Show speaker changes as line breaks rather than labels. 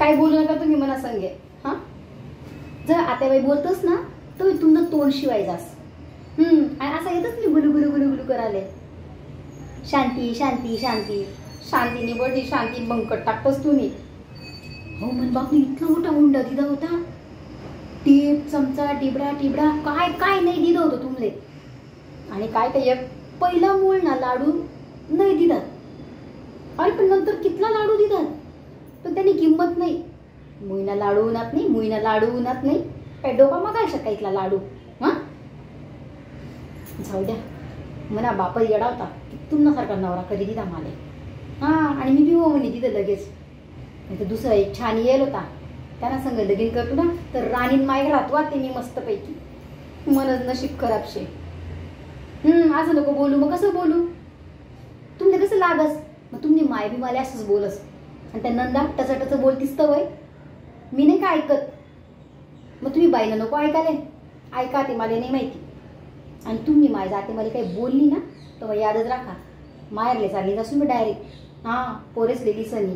काय बोलू नका तुम्ही मना संगे. हा जर आत्याबाई बोलतोस ना तर तुमचं तोंड शिवाय जास. आणि असं येतच मी गुलू गुलू गुलू गुलू कराले. शांती शांती शांती शांतीने बळी शांती बंकट टाकतोस तुम्ही. हो मन बापने इतका मोठा हुंडा दिला होता. टीप चमचा टिबडा टिबडा काय काय नाही दिलं होतं तुमले. आणि काय काय एक पहिला मूळ ना लाडू नाही दिला. अरे पण नंतर कितला लाडू दिला तर त्यांनी किंमत नाही. मुईना लाडू उन्हात नाही मुईना लाडू उन्हात नाही. काय डोका मग काय शका इथला लाडू. हा जाऊ द्या म्हणा बाप येडा होता तुमच्यासारखा नवरा कधी दिला माले. हा आणि मी बी हो म्हणे तिथं लगेच. नाही तर दुसरा एक छान येईल होता त्यांना संग लगीन करतो ना तर राणीन माय राहतो ते मी मस्तपैकी. मनच नशीब खराब शे. असं नको बोलू. मग कसं बोलू तुमले कसं लागस. मग तुम्ही माय बी मला असंच बोलस. आणि त्या नंदा टचटच बोलतीस तर वय मी नाही का ऐकत. मग तुम्ही बाईला नको ऐकाले. ऐका ते मला नाही माहिती. आणि तुम्ही माय जाते मला काही बोलली ना तर मग यादच राखा मायरले चालली जासून मी डायरेक्ट. हां पोरेसलेली सनी